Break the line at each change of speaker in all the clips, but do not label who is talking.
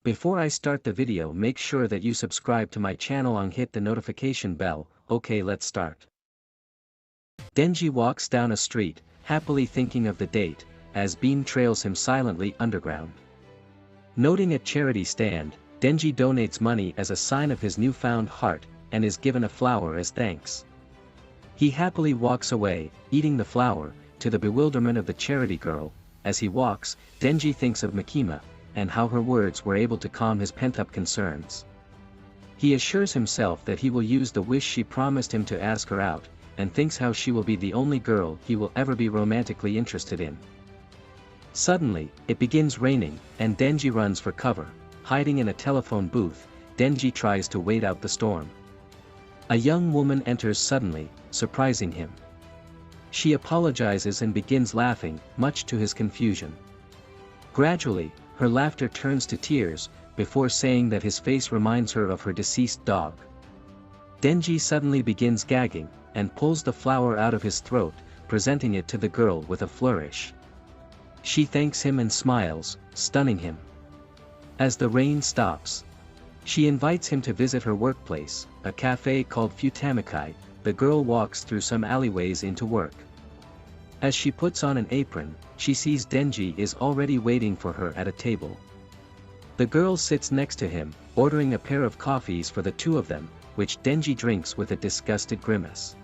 Before I start the video, make sure that you subscribe to my channel and hit the notification bell. Okay, let's start. Denji walks down a street, happily thinking of the date, as Bean trails him silently underground. Noting a charity stand, Denji donates money as a sign of his newfound heart, and is given a flower as thanks. He happily walks away, eating the flower, to the bewilderment of the charity girl. As he walks, Denji thinks of Makima, and how her words were able to calm his pent-up concerns. He assures himself that he will use the wish she promised him to ask her out, and thinks how she will be the only girl he will ever be romantically interested in. Suddenly, it begins raining, and Denji runs for cover. Hiding in a telephone booth, Denji tries to wait out the storm. A young woman enters suddenly, surprising him. She apologizes and begins laughing, much to his confusion. Gradually, her laughter turns to tears, before saying that his face reminds her of her deceased dog. Denji suddenly begins gagging, and pulls the flower out of his throat, presenting it to the girl with a flourish. She thanks him and smiles, stunning him. As the rain stops, she invites him to visit her workplace, a cafe called Futamikai. The girl walks through some alleyways into work. As she puts on an apron, she sees Denji is already waiting for her at a table. The girl sits next to him, ordering a pair of coffees for the two of them, which Denji drinks with a disgusted grimace.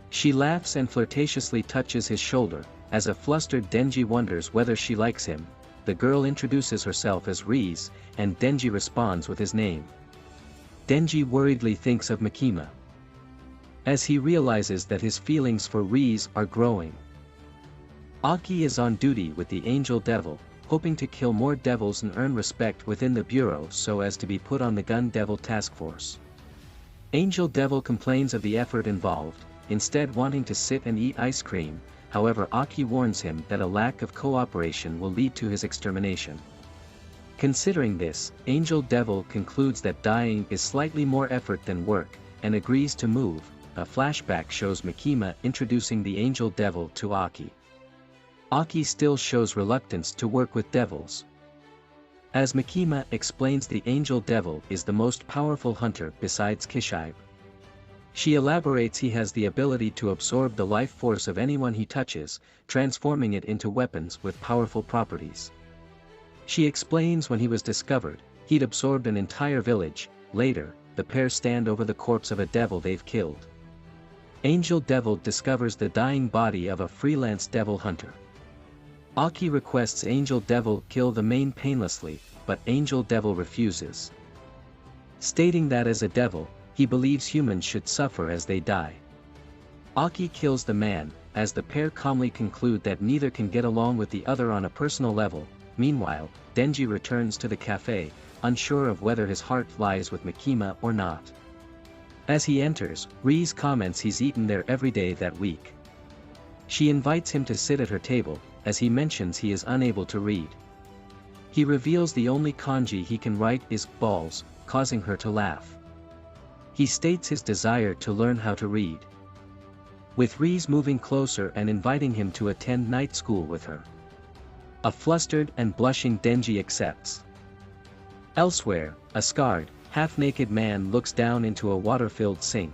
She laughs and flirtatiously touches his shoulder. As a flustered Denji wonders whether she likes him, the girl introduces herself as Riz, and Denji responds with his name. Denji worriedly thinks of Makima, as he realizes that his feelings for Riz are growing. Aki is on duty with the Angel Devil, hoping to kill more devils and earn respect within the bureau so as to be put on the Gun Devil task force. Angel Devil complains of the effort involved, instead wanting to sit and eat ice cream. However, Aki warns him that a lack of cooperation will lead to his extermination. Considering this, Angel Devil concludes that dying is slightly more effort than work, and agrees to move. A flashback shows Makima introducing the Angel Devil to Aki. Aki still shows reluctance to work with devils. As Makima explains, the Angel Devil is the most powerful hunter besides Kishibe. She elaborates he has the ability to absorb the life force of anyone he touches, transforming it into weapons with powerful properties. She explains when he was discovered, he'd absorbed an entire village. Later, the pair stand over the corpse of a devil they've killed. Angel Devil discovers the dying body of a freelance devil hunter. Aki requests Angel Devil kill the man painlessly, but Angel Devil refuses, stating that as a devil, he believes humans should suffer as they die. Aki kills the man, as the pair calmly conclude that neither can get along with the other on a personal level. Meanwhile, Denji returns to the cafe, unsure of whether his heart lies with Makima or not. As he enters, Riz comments he's eaten there every day that week. She invites him to sit at her table, as he mentions he is unable to read. He reveals the only kanji he can write is balls, causing her to laugh. He states his desire to learn how to read, with Riz moving closer and inviting him to attend night school with her. A flustered and blushing Denji accepts. Elsewhere, a scarred, half-naked man looks down into a water-filled sink.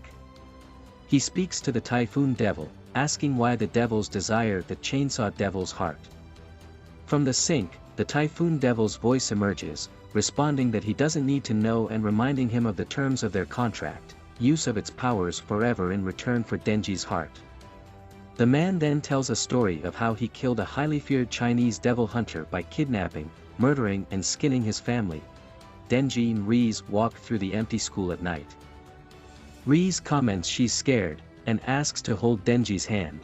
He speaks to the Typhoon Devil, asking why the devils desire the Chansaw Devil's heart. From the sink, the Typhoon Devil's voice emerges, responding that he doesn't need to know and reminding him of the terms of their contract, use of its powers forever in return for Denji's heart. The man then tells a story of how he killed a highly feared Chinese devil hunter by kidnapping, murdering and skinning his family. Denji and Riz walk through the empty school at night. Riz comments she's scared, and asks to hold Denji's hand.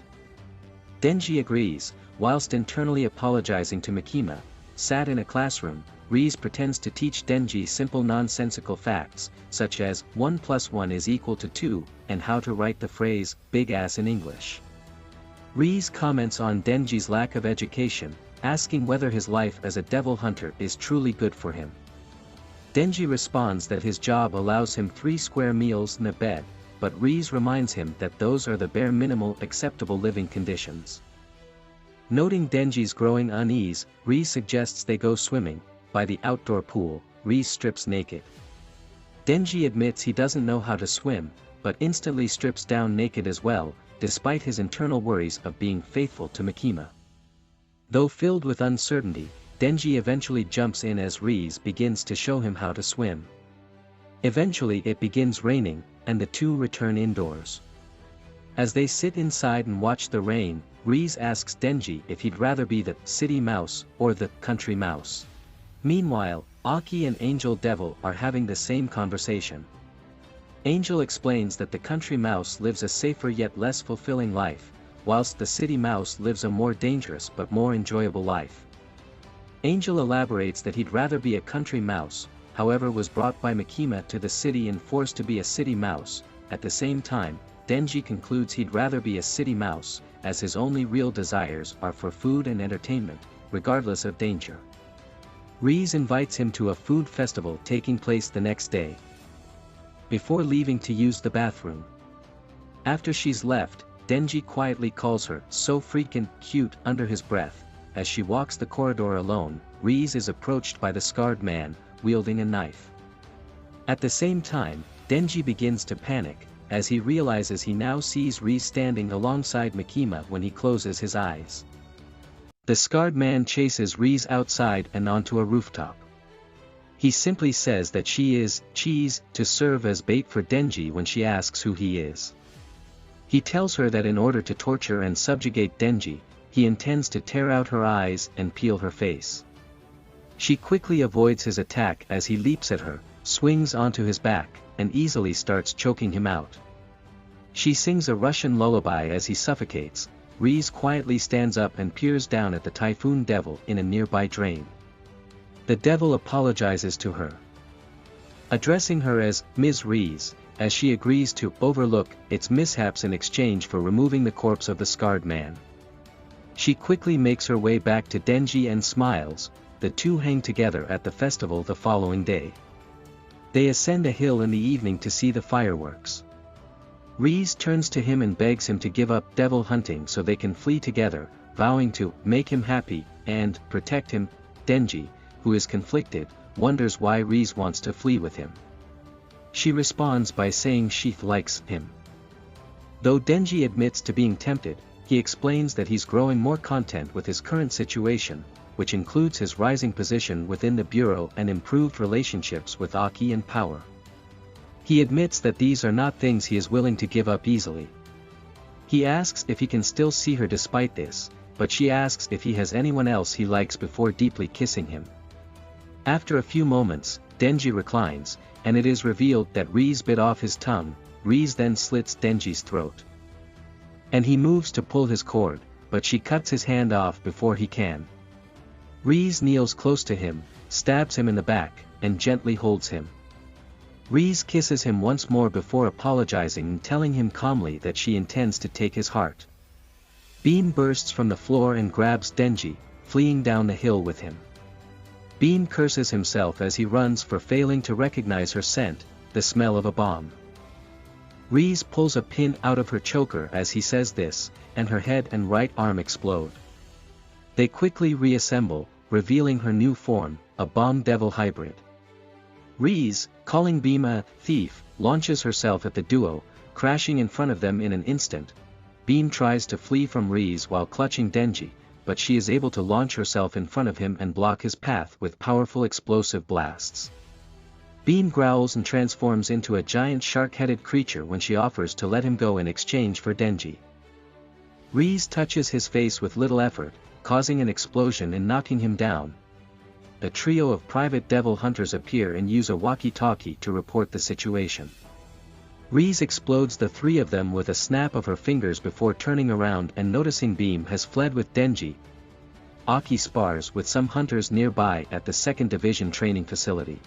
Denji agrees, whilst internally apologizing to Makima. Sat in a classroom, Riz pretends to teach Denji simple nonsensical facts, such as 1 + 1 = 2, and how to write the phrase, big ass in English. Riz comments on Denji's lack of education, asking whether his life as a devil hunter is truly good for him. Denji responds that his job allows him 3 square meals and a bed, but Riz reminds him that those are the bare minimal acceptable living conditions. Noting Denji's growing unease, Riz suggests they go swimming. By the outdoor pool, Rize strips naked. Denji admits he doesn't know how to swim, but instantly strips down naked as well, despite his internal worries of being faithful to Makima. Though filled with uncertainty, Denji eventually jumps in as Rize begins to show him how to swim. Eventually it begins raining, and the two return indoors. As they sit inside and watch the rain, Rize asks Denji if he'd rather be the city mouse or the country mouse. Meanwhile, Aki and Angel Devil are having the same conversation. Angel explains that the country mouse lives a safer yet less fulfilling life, whilst the city mouse lives a more dangerous but more enjoyable life. Angel elaborates that he'd rather be a country mouse, however was brought by Makima to the city and forced to be a city mouse. At the same time, Denji concludes he'd rather be a city mouse, as his only real desires are for food and entertainment, regardless of danger. Rize invites him to a food festival taking place the next day. Before leaving to use the bathroom. After she's left, Denji quietly calls her so freaking cute under his breath. As she walks the corridor alone, Rize is approached by the scarred man, wielding a knife. At the same time, Denji begins to panic, as he realizes he now sees Rize standing alongside Makima when he closes his eyes. The scarred man chases Rize outside and onto a rooftop. He simply says that she is cheese to serve as bait for Denji when she asks who he is. He tells her that in order to torture and subjugate Denji, he intends to tear out her eyes and peel her face. She quickly avoids his attack as he leaps at her, swings onto his back, and easily starts choking him out. She sings a Russian lullaby as he suffocates. Rize quietly stands up and peers down at the Typhoon Devil in a nearby drain. The devil apologizes to her, addressing her as Ms. Rize, as she agrees to overlook its mishaps in exchange for removing the corpse of the scarred man. She quickly makes her way back to Denji and smiles. The two hang together at the festival the following day. They ascend a hill in the evening to see the fireworks. Rize turns to him and begs him to give up devil hunting so they can flee together, vowing to make him happy and protect him. Denji, who is conflicted, wonders why Rize wants to flee with him. She responds by saying she likes him. Though Denji admits to being tempted, he explains that he's growing more content with his current situation, which includes his rising position within the bureau and improved relationships with Aki and power. He admits that these are not things he is willing to give up easily. He asks if he can still see her despite this, but she asks if he has anyone else he likes before deeply kissing him. After a few moments, Denji reclines, and it is revealed that Rize bit off his tongue. Rize then slits Denji's throat. And he moves to pull his cord, but she cuts his hand off before he can. Rize kneels close to him, stabs him in the back, and gently holds him. Rize kisses him once more before apologizing and telling him calmly that she intends to take his heart. Beam bursts from the floor and grabs Denji, fleeing down the hill with him. Beam curses himself as he runs for failing to recognize her scent, the smell of a bomb. Rize pulls a pin out of her choker as he says this, and her head and right arm explode. They quickly reassemble, revealing her new form, a bomb devil hybrid. Rize, calling Beam a thief, launches herself at the duo, crashing in front of them in an instant. Beam tries to flee from Rize while clutching Denji, but she is able to launch herself in front of him and block his path with powerful explosive blasts. Beam growls and transforms into a giant shark-headed creature when she offers to let him go in exchange for Denji. Rize touches his face with little effort, causing an explosion and knocking him down. A trio of private devil hunters appear and use a walkie-talkie to report the situation. Rize explodes the three of them with a snap of her fingers before turning around and noticing Beam has fled with Denji. Aki spars with some hunters nearby at the 2nd Division training facility.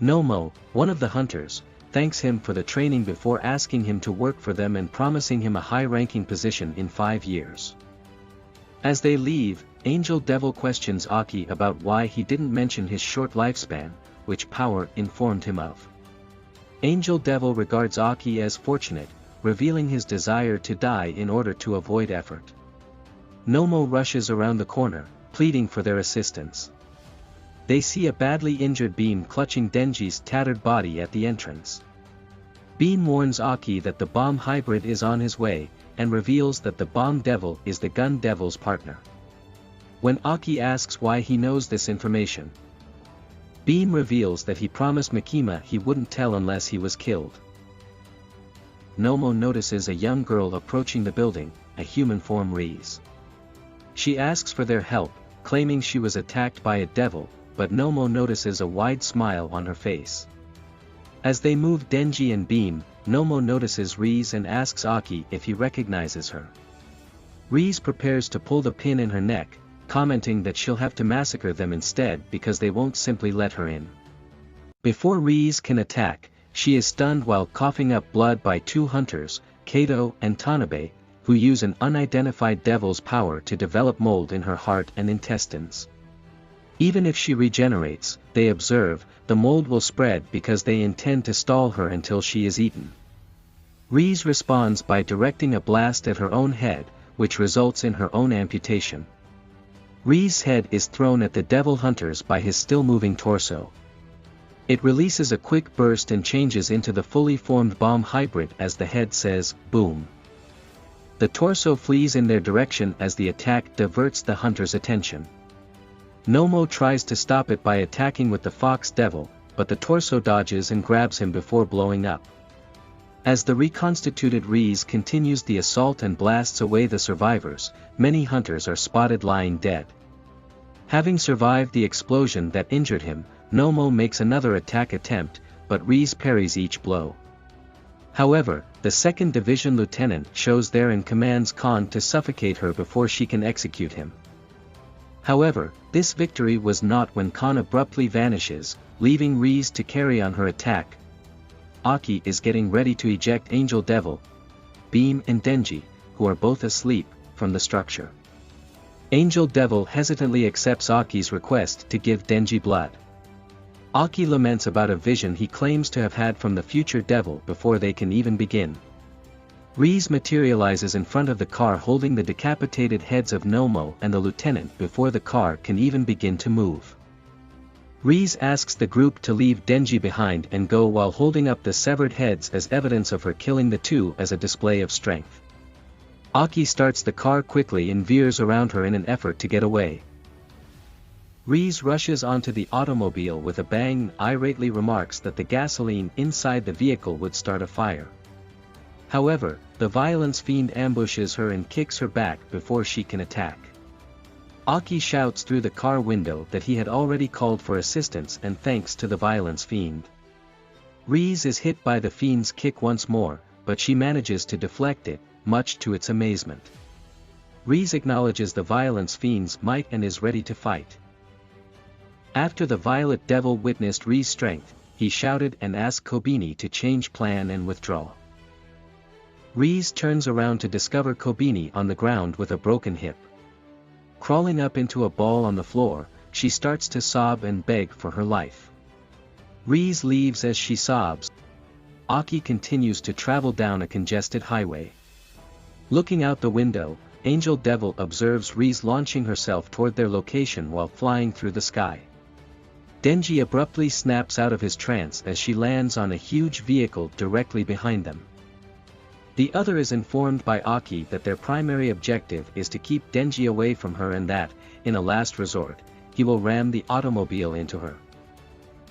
Nomo, one of the hunters, thanks him for the training before asking him to work for them and promising him a high-ranking position in 5 years. As they leave, Angel Devil questions Aki about why he didn't mention his short lifespan, which Power informed him of. Angel Devil regards Aki as fortunate, revealing his desire to die in order to avoid effort. Nomo rushes around the corner, pleading for their assistance. They see a badly injured Beam clutching Denji's tattered body at the entrance. Beam warns Aki that the bomb hybrid is on his way, and reveals that the bomb devil is the gun devil's partner. When Aki asks why he knows this information, Beam reveals that he promised Makima he wouldn't tell unless he was killed. Nomo notices a young girl approaching the building, a human form Rize. She asks for their help, claiming she was attacked by a devil, but Nomo notices a wide smile on her face. As they move Denji and Beam, Nomo notices Rize and asks Aki if he recognizes her. Rize prepares to pull the pin in her neck, commenting that she'll have to massacre them instead because they won't simply let her in. Before Rize can attack, she is stunned while coughing up blood by two hunters, Kato and Tanabe, who use an unidentified devil's power to develop mold in her heart and intestines. Even if she regenerates, they observe, the mold will spread because they intend to stall her until she is eaten. Rize responds by directing a blast at her own head, which results in her own amputation. Rize's head is thrown at the devil hunters by his still-moving torso. It releases a quick burst and changes into the fully formed bomb hybrid as the head says, boom. The torso flees in their direction as the attack diverts the hunter's attention. Nomo tries to stop it by attacking with the fox devil, but the torso dodges and grabs him before blowing up. As the reconstituted Rize continues the assault and blasts away the survivors, many hunters are spotted lying dead. Having survived the explosion that injured him, Nomo makes another attack attempt, but Rize parries each blow. However, the 2nd Division Lieutenant shows there and commands Khan to suffocate her before she can execute him. However, this victory was not when Khan abruptly vanishes, leaving Rize to carry on her attack. Aki is getting ready to eject Angel Devil, Beam and Denji, who are both asleep, from the structure. Angel Devil hesitantly accepts Aki's request to give Denji blood. Aki laments about a vision he claims to have had from the future devil before they can even begin. Rize materializes in front of the car holding the decapitated heads of Nomo and the lieutenant before the car can even begin to move. Rize asks the group to leave Denji behind and go while holding up the severed heads as evidence of her killing the two as a display of strength. Aki starts the car quickly and veers around her in an effort to get away. Rize rushes onto the automobile with a bang and irately remarks that the gasoline inside the vehicle would start a fire. However, the violence fiend ambushes her and kicks her back before she can attack. Aki shouts through the car window that he had already called for assistance and thanks to the violence fiend. Rize is hit by the fiend's kick once more, but she manages to deflect it, much to its amazement. Rize acknowledges the violence fiend's might and is ready to fight. After the Violet Devil witnessed Rize's strength, he shouted and asked Kobeni to change plan and withdraw. Rize turns around to discover Kobeni on the ground with a broken hip. Crawling up into a ball on the floor, she starts to sob and beg for her life. Rize leaves as she sobs. Aki continues to travel down a congested highway. Looking out the window, Angel Devil observes Rize launching herself toward their location while flying through the sky. Denji abruptly snaps out of his trance as she lands on a huge vehicle directly behind them. The other is informed by Aki that their primary objective is to keep Denji away from her and that, in a last resort, he will ram the automobile into her.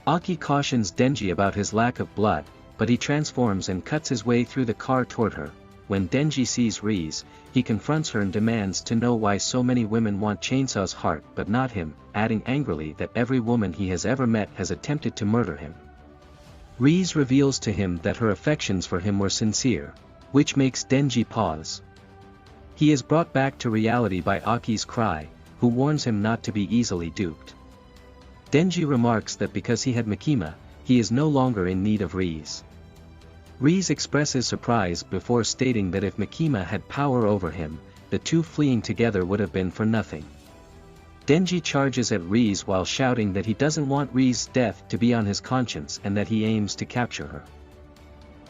Aki cautions Denji about his lack of blood, but he transforms and cuts his way through the car toward her. When Denji sees Rize, he confronts her and demands to know why so many women want Chansaw's heart but not him, adding angrily that every woman he has ever met has attempted to murder him. Rize reveals to him that her affections for him were sincere, which makes Denji pause. He is brought back to reality by Aki's cry, who warns him not to be easily duped. Denji remarks that because he had Makima, he is no longer in need of Rize. Rize expresses surprise before stating that if Makima had power over him, the two fleeing together would have been for nothing. Denji charges at Rize while shouting that he doesn't want Rize's death to be on his conscience and that he aims to capture her.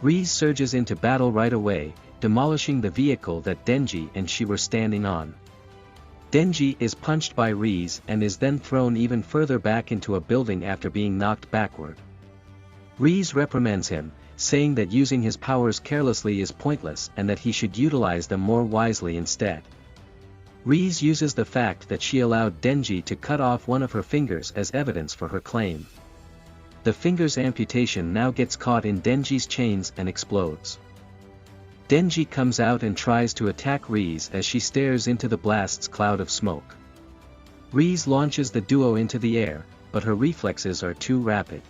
Rize surges into battle right away, demolishing the vehicle that Denji and she were standing on. Denji is punched by Riz and is then thrown even further back into a building after being knocked backward. Riz reprimands him, saying that using his powers carelessly is pointless and that he should utilize them more wisely instead. Riz uses the fact that she allowed Denji to cut off one of her fingers as evidence for her claim. The finger's amputation now gets caught in Denji's chains and explodes. Denji comes out and tries to attack Riz as she stares into the blast's cloud of smoke. Riz launches the duo into the air, but her reflexes are too rapid.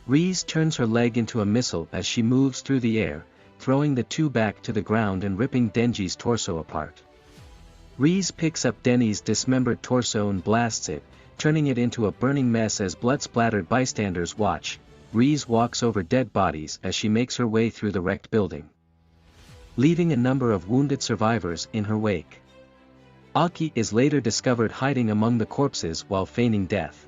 Riz turns her leg into a missile as she moves through the air, throwing the two back to the ground and ripping Denji's torso apart. Riz picks up Denji's dismembered torso and blasts it, turning it into a burning mess as blood-splattered bystanders watch. Riz walks over dead bodies as she makes her way through the wrecked building, leaving a number of wounded survivors in her wake. Aki is later discovered hiding among the corpses while feigning death.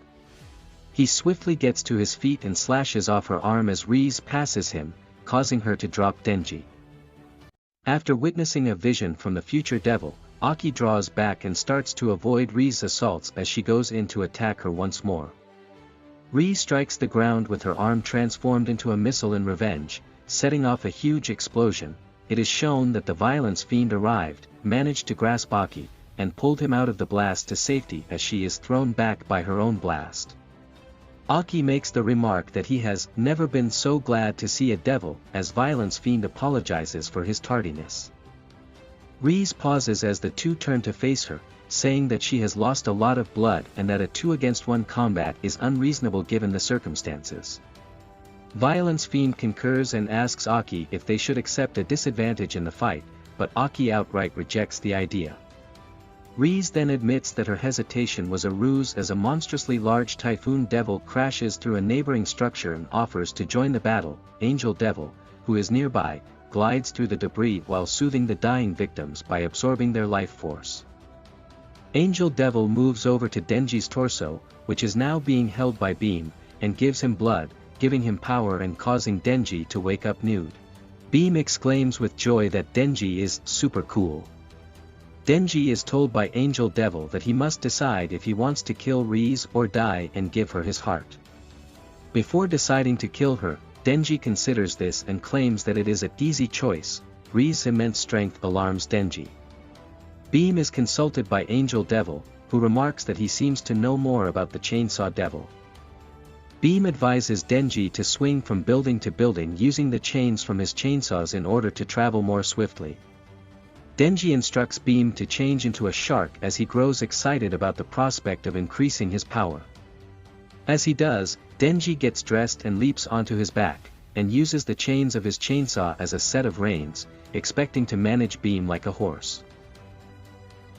He swiftly gets to his feet and slashes off her arm as Riz passes him, causing her to drop Denji. After witnessing a vision from the future devil, Aki draws back and starts to avoid Riz's assaults as she goes in to attack her once more. Riz strikes the ground with her arm transformed into a missile in revenge, setting off a huge explosion. It is shown that the violence fiend arrived, managed to grasp Aki, and pulled him out of the blast to safety as she is thrown back by her own blast. Aki makes the remark that he has never been so glad to see a devil as Violence Fiend apologizes for his tardiness. Riz pauses as the two turn to face her, saying that she has lost a lot of blood and that a 2-against-1 combat is unreasonable given the circumstances. Violence Fiend concurs and asks Aki if they should accept a disadvantage in the fight, but Aki outright rejects the idea. Riz then admits that her hesitation was a ruse as a monstrously large typhoon devil crashes through a neighboring structure and offers to join the battle. Angel Devil, who is nearby, glides through the debris while soothing the dying victims by absorbing their life force. Angel Devil moves over to Denji's torso, which is now being held by Beam, and gives him blood, giving him power and causing Denji to wake up nude. Beam exclaims with joy that Denji is super cool. Denji is told by Angel Devil that he must decide if he wants to kill Riz or die and give her his heart. Before deciding to kill her, Denji considers this and claims that it is an easy choice. Riz's immense strength alarms Denji. Beam is consulted by Angel Devil, who remarks that he seems to know more about the Chainsaw Devil. Beam advises Denji to swing from building to building using the chains from his chainsaws in order to travel more swiftly. Denji instructs Beam to change into a shark as he grows excited about the prospect of increasing his power. As he does, Denji gets dressed and leaps onto his back, and uses the chains of his chainsaw as a set of reins, expecting to manage Beam like a horse.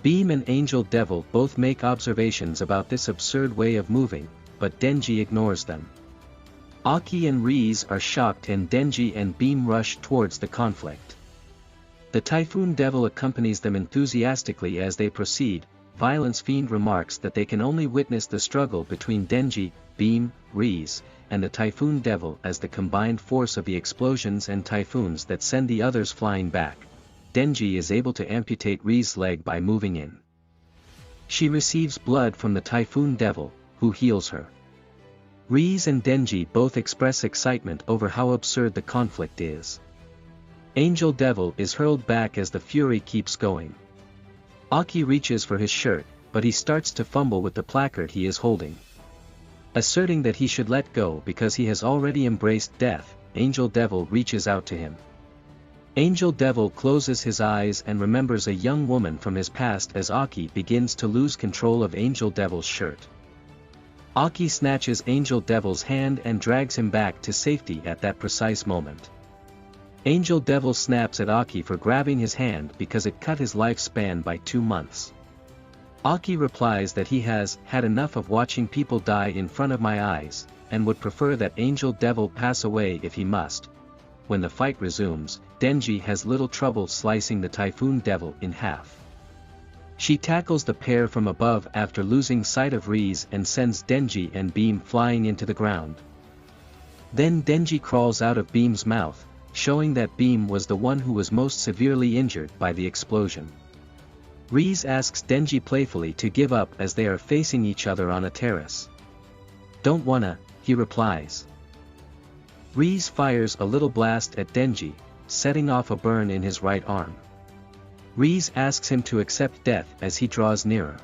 Beam and Angel Devil both make observations about this absurd way of moving, but Denji ignores them. Aki and Riz are shocked and Denji and Beam rush towards the conflict. The Typhoon Devil accompanies them enthusiastically as they proceed. Violence Fiend remarks that they can only witness the struggle between Denji, Beam, Riz, and the Typhoon Devil as the combined force of the explosions and typhoons that send the others flying back. Denji is able to amputate Riz's leg by moving in. She receives blood from the Typhoon Devil, who heals her. Riz and Denji both express excitement over how absurd the conflict is. Angel Devil is hurled back as the fury keeps going. Aki reaches for his shirt, but he starts to fumble with the placard he is holding. Asserting that he should let go because he has already embraced death, Angel Devil reaches out to him. Angel Devil closes his eyes and remembers a young woman from his past as Aki begins to lose control of Angel Devil's shirt. Aki snatches Angel Devil's hand and drags him back to safety at that precise moment. Angel Devil snaps at Aki for grabbing his hand because it cut his lifespan by 2 months. Aki replies that he has had enough of watching people die in front of my eyes, and would prefer that Angel Devil pass away if he must. When the fight resumes, Denji has little trouble slicing the Typhoon Devil in half. She tackles the pair from above after losing sight of Riz and sends Denji and Beam flying into the ground. Then Denji crawls out of Beam's mouth, showing that Beam was the one who was most severely injured by the explosion. Reese asks Denji playfully to give up as they are facing each other on a terrace. "Don't wanna," he replies. Reese fires a little blast at Denji, setting off a burn in his right arm. Reese asks him to accept death as he draws nearer.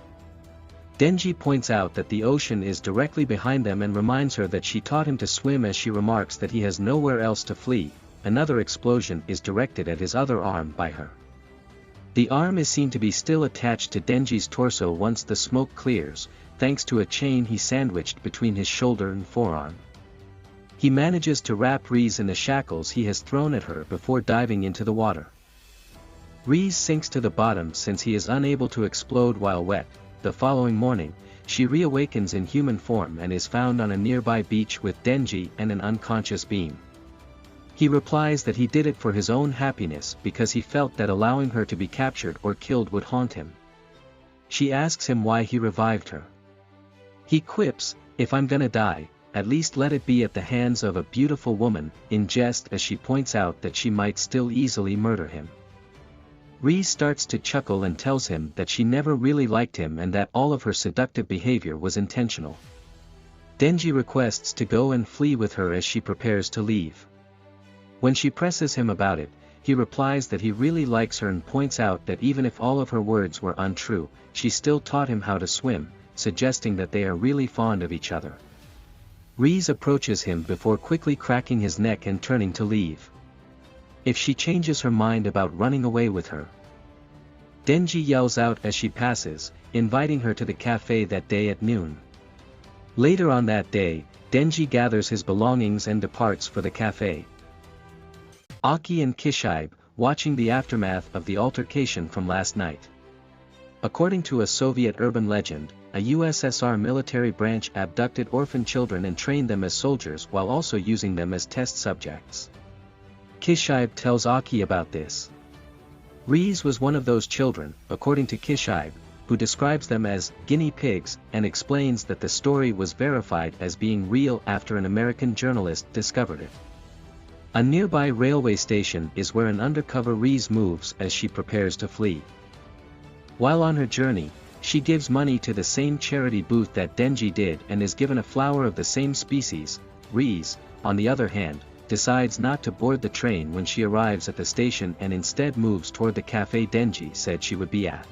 Denji points out that the ocean is directly behind them and reminds her that she taught him to swim as she remarks that he has nowhere else to flee. Another explosion is directed at his other arm by her. The arm is seen to be still attached to Denji's torso once the smoke clears, thanks to a chain he sandwiched between his shoulder and forearm. He manages to wrap Reese in the shackles he has thrown at her before diving into the water. Reese sinks to the bottom since he is unable to explode while wet. The following morning, she reawakens in human form and is found on a nearby beach with Denji and an unconscious Beam. He replies that he did it for his own happiness because he felt that allowing her to be captured or killed would haunt him. She asks him why he revived her. He quips, "If I'm gonna die, at least let it be at the hands of a beautiful woman," in jest as she points out that she might still easily murder him. Reese starts to chuckle and tells him that she never really liked him and that all of her seductive behavior was intentional. Denji requests to go and flee with her as she prepares to leave. When she presses him about it, he replies that he really likes her and points out that even if all of her words were untrue, she still taught him how to swim, suggesting that they are really fond of each other. Reese approaches him before quickly cracking his neck and turning to leave. If she changes her mind about running away with her. Denji yells out as she passes, inviting her to the cafe that day at noon. Later on that day, Denji gathers his belongings and departs for the cafe. Aki and Kishibe, watching the aftermath of the altercation from last night. According to a Soviet urban legend, a USSR military branch abducted orphan children and trained them as soldiers while also using them as test subjects. Kishibe tells Aki about this. Reese was one of those children, according to Kishibe, who describes them as guinea pigs and explains that the story was verified as being real after an American journalist discovered it. A nearby railway station is where an undercover Reese moves as she prepares to flee. While on her journey, she gives money to the same charity booth that Denji did and is given a flower of the same species. Reese, on the other hand, decides not to board the train when she arrives at the station and instead moves toward the cafe Denji said she would be at.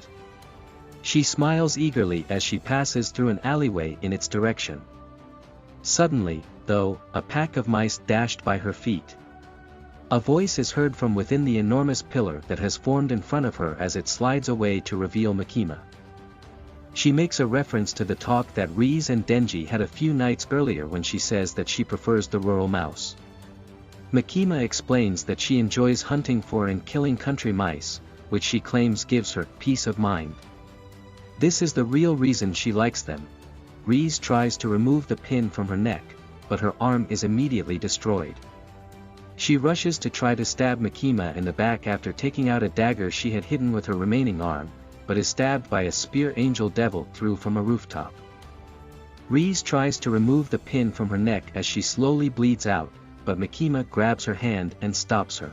She smiles eagerly as she passes through an alleyway in its direction. Suddenly, though, a pack of mice dashed by her feet. A voice is heard from within the enormous pillar that has formed in front of her as it slides away to reveal Makima. She makes a reference to the talk that Reese and Denji had a few nights earlier when she says that she prefers the rural mouse. Makima explains that she enjoys hunting for and killing country mice, which she claims gives her peace of mind. This is the real reason she likes them. Reese tries to remove the pin from her neck, but her arm is immediately destroyed. She rushes to try to stab Makima in the back after taking out a dagger she had hidden with her remaining arm, but is stabbed by a spear Angel Devil threw from a rooftop. Reese tries to remove the pin from her neck as she slowly bleeds out, but Makima grabs her hand and stops her.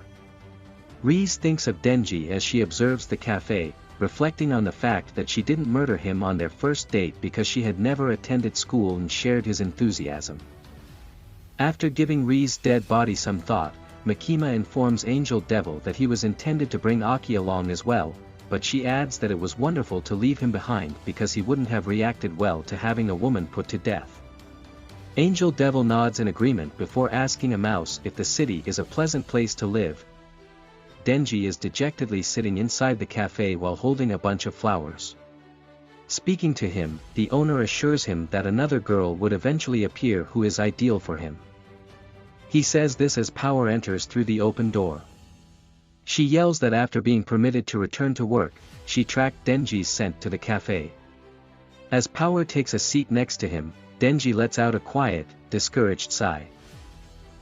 Reese thinks of Denji as she observes the cafe, reflecting on the fact that she didn't murder him on their first date because she had never attended school and shared his enthusiasm. After giving Reese's dead body some thought, Makima informs Angel Devil that he was intended to bring Aki along as well, but she adds that it was wonderful to leave him behind because he wouldn't have reacted well to having a woman put to death. Angel Devil nods in agreement before asking a mouse if the city is a pleasant place to live. Denji is dejectedly sitting inside the cafe while holding a bunch of flowers. Speaking to him, the owner assures him that another girl would eventually appear who is ideal for him. He says this as Power enters through the open door. She yells that after being permitted to return to work, she tracked Denji's scent to the cafe. As Power takes a seat next to him, Denji lets out a quiet, discouraged sigh.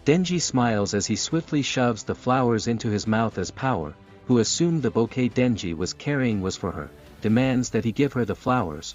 Denji smiles as he swiftly shoves the flowers into his mouth as Power, who assumed the bouquet Denji was carrying was for her, demands that he give her the flowers,